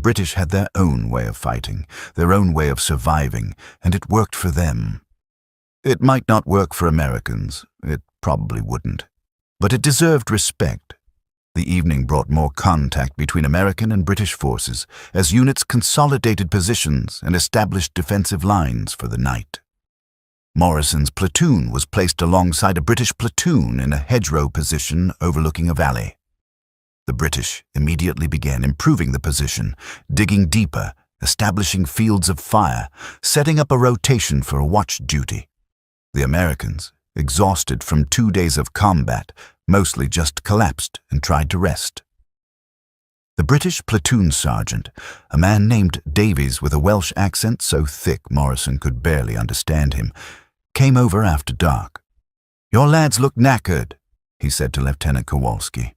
British had their own way of fighting, their own way of surviving, and it worked for them. It might not work for Americans, it probably wouldn't, but it deserved respect. The evening brought more contact between American and British forces as units consolidated positions and established defensive lines for the night. Morrison's platoon was placed alongside a British platoon in a hedgerow position overlooking a valley. The British immediately began improving the position, digging deeper, establishing fields of fire, setting up a rotation for a watch duty. The Americans, exhausted from 2 days of combat, mostly just collapsed and tried to rest. The British platoon sergeant, a man named Davies with a Welsh accent so thick Morrison could barely understand him, came over after dark. "Your lads look knackered," he said to Lieutenant Kowalski.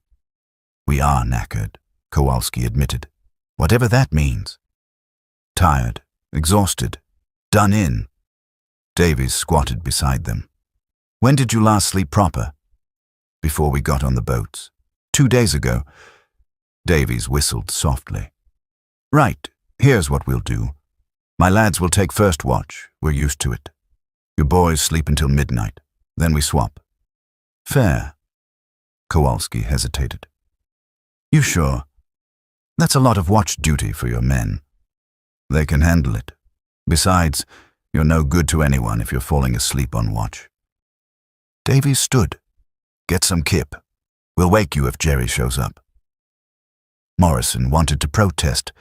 "We are knackered," Kowalski admitted, "whatever that means." Tired, exhausted, done in. Davies squatted beside them. "When did you last sleep proper?" "Before we got on the boats. 2 days ago." Davies whistled softly. "Right, here's what we'll do. My lads will take first watch. We're used to it. You boys sleep until midnight. Then we swap." "Fair." Kowalski hesitated. "You sure? That's a lot of watch duty for your men." "They can handle it. Besides, you're no good to anyone if you're falling asleep on watch." Davies stood. "Get some kip. We'll wake you if Jerry shows up." Morrison wanted to protest.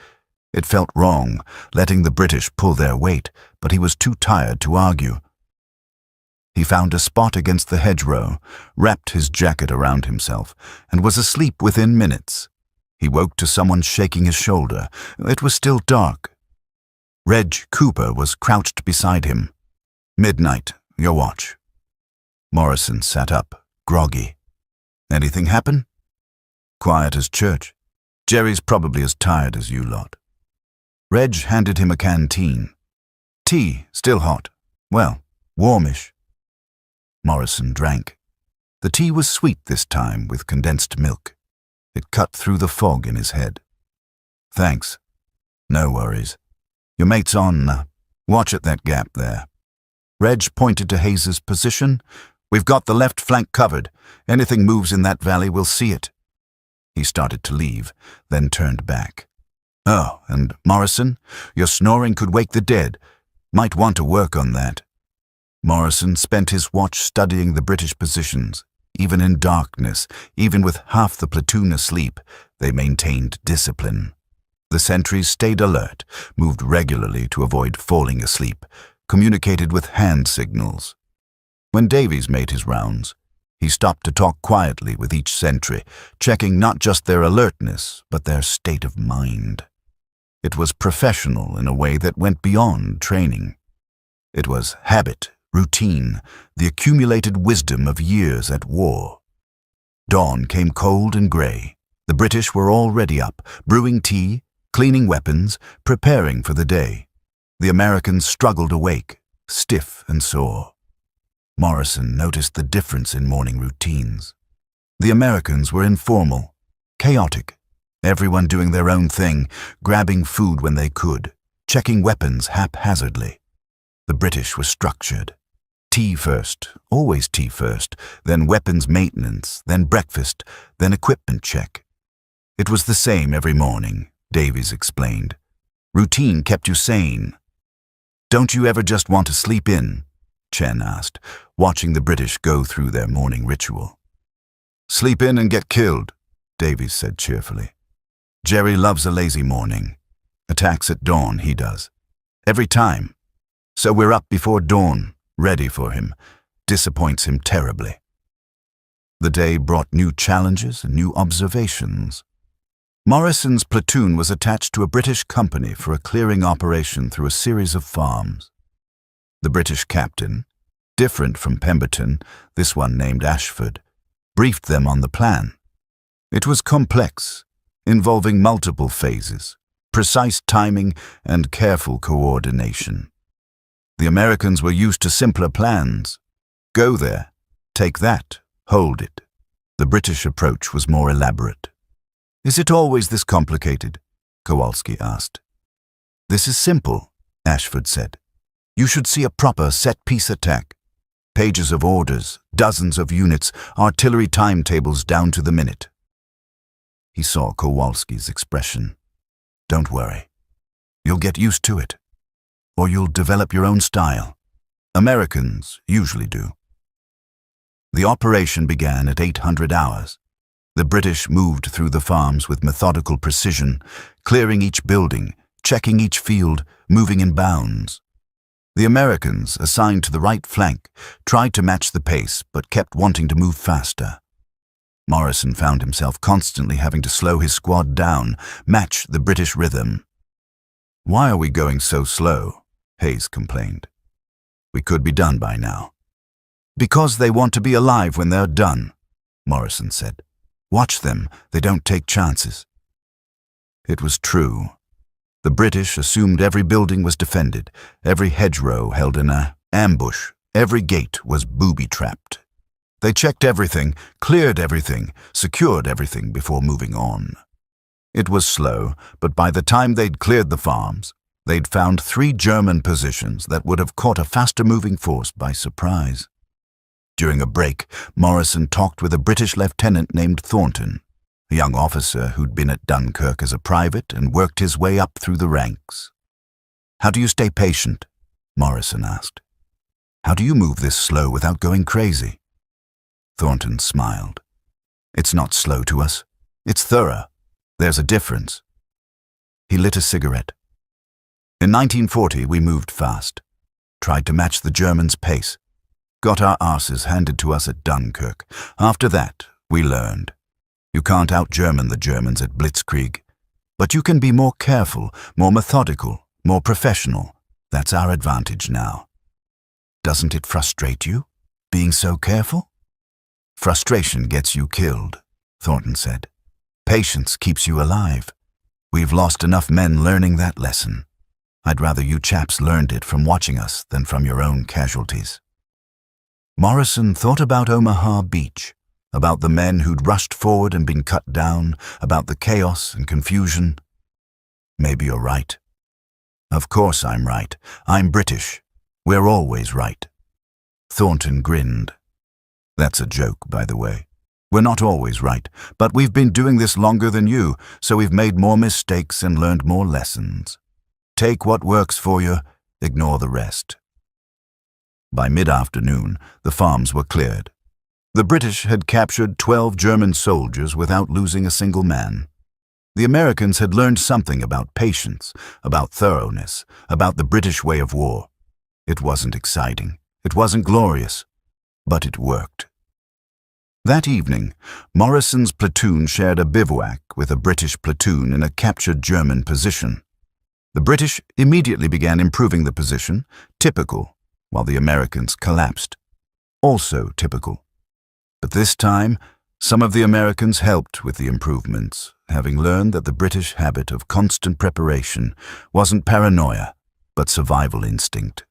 It felt wrong, letting the British pull their weight, but he was too tired to argue. He found a spot against the hedgerow, wrapped his jacket around himself, and was asleep within minutes. He woke to someone shaking his shoulder. It was still dark. Reg Cooper was crouched beside him. "Midnight, your watch." Morrison sat up, groggy. "Anything happen?" "Quiet as church. Jerry's probably as tired as you lot." Reg handed him a canteen. "Tea, still hot. Well, warmish." Morrison drank. The tea was sweet this time, with condensed milk. It cut through the fog in his head. "Thanks. No worries. Your mate's on. Watch at that gap there." Reg pointed to Hayes's position. "We've got the left flank covered. Anything moves in that valley, we'll see it." He started to leave, then turned back. "Oh, and Morrison, your snoring could wake the dead. Might want to work on that." Morrison spent his watch studying the British positions. Even in darkness, even with half the platoon asleep, they maintained discipline. The sentries stayed alert, moved regularly to avoid falling asleep, communicated with hand signals. When Davies made his rounds, he stopped to talk quietly with each sentry, checking not just their alertness, but their state of mind. It was professional in a way that went beyond training. It was habit, routine, the accumulated wisdom of years at war. Dawn came cold and grey. The British were already up, brewing tea, cleaning weapons, preparing for the day. The Americans struggled awake, stiff and sore. Morrison noticed the difference in morning routines. The Americans were informal, chaotic, everyone doing their own thing, grabbing food when they could, checking weapons haphazardly. The British were structured. Tea first, always tea first, then weapons maintenance, then breakfast, then equipment check. It was the same every morning, Davies explained. Routine kept you sane. "Don't you ever just want to sleep in?" Chen asked, watching the British go through their morning ritual. "Sleep in and get killed," Davies said cheerfully. "Jerry loves a lazy morning. Attacks at dawn, he does. Every time. So we're up before dawn, ready for him. Disappoints him terribly." The day brought new challenges and new observations. Morrison's platoon was attached to a British company for a clearing operation through a series of farms. The British captain, different from Pemberton, this one named Ashford, briefed them on the plan. It was complex, involving multiple phases, precise timing, and careful coordination. The Americans were used to simpler plans. Go there, take that, hold it. The British approach was more elaborate. "Is it always this complicated?" Kowalski asked. This is simple, Ashford said. You should see a proper set-piece attack. Pages of orders, dozens of units, artillery timetables down to the minute. He saw Kowalski's expression. Don't worry. You'll get used to it. Or you'll develop your own style. Americans usually do. The operation began at 800 hours. The British moved through the farms with methodical precision, clearing each building, checking each field, moving in bounds. The Americans, assigned to the right flank, tried to match the pace but kept wanting to move faster. Morrison found himself constantly having to slow his squad down, match the British rhythm. Why are we going so slow? Hayes complained. We could be done by now. Because they want to be alive when they're done, Morrison said. Watch them, they don't take chances. It was true. The British assumed every building was defended, every hedgerow held in an ambush, every gate was booby-trapped. They checked everything, cleared everything, secured everything before moving on. It was slow, but by the time they'd cleared the farms, they'd found 3 German positions that would have caught a faster-moving force by surprise. During a break, Morrison talked with a British lieutenant named Thornton, a young officer who'd been at Dunkirk as a private and worked his way up through the ranks. How do you stay patient? Morrison asked. How do you move this slow without going crazy? Thornton smiled. It's not slow to us. It's thorough. There's a difference. He lit a cigarette. In 1940, we moved fast, tried to match the Germans' pace, got our arses handed to us at Dunkirk. After that, we learned. You can't out-German the Germans at Blitzkrieg, but you can be more careful, more methodical, more professional. That's our advantage now. Doesn't it frustrate you, being so careful? Frustration gets you killed, Thornton said. Patience keeps you alive. We've lost enough men learning that lesson. I'd rather you chaps learned it from watching us than from your own casualties. Morrison thought about Omaha Beach, about the men who'd rushed forward and been cut down, about the chaos and confusion. Maybe you're right. Of course I'm right. I'm British. We're always right. Thornton grinned. That's a joke, by the way. We're not always right, but we've been doing this longer than you, so we've made more mistakes and learned more lessons. Take what works for you, ignore the rest. By mid-afternoon, the farms were cleared. The British had captured 12 German soldiers without losing a single man. The Americans had learned something about patience, about thoroughness, about the British way of war. It wasn't exciting, it wasn't glorious, but it worked. That evening, Morrison's platoon shared a bivouac with a British platoon in a captured German position. The British immediately began improving the position, typical, while the Americans collapsed. Also typical. But this time, some of the Americans helped with the improvements, having learned that the British habit of constant preparation wasn't paranoia, but survival instinct.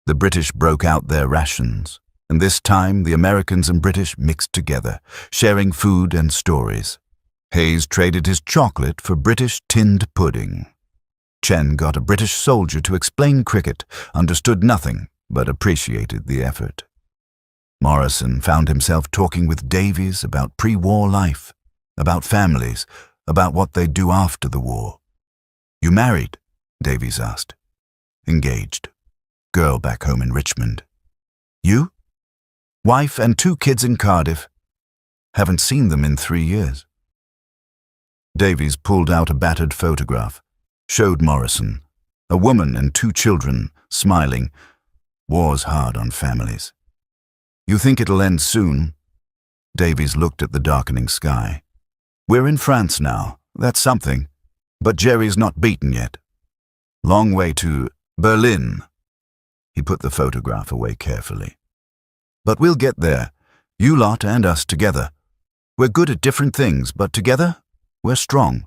The British broke out their rations, and this time the Americans and British mixed together, sharing food and stories. Hayes traded his chocolate for British tinned pudding. Chen got a British soldier to explain cricket, understood nothing, but appreciated the effort. Morrison found himself talking with Davies about pre-war life, about families, about what they'd do after the war. You married? Davies asked. Engaged. Girl back home in Richmond. You? Wife and 2 kids in Cardiff. Haven't seen them in 3 years. Davies pulled out a battered photograph, showed Morrison, a woman and 2 children, smiling. War's hard on families. You think it'll end soon? Davies looked at the darkening sky. We're in France now, that's something. But Jerry's not beaten yet. Long way to Berlin. He put the photograph away carefully. But we'll get there, you lot and us together. We're good at different things, but together, we're strong.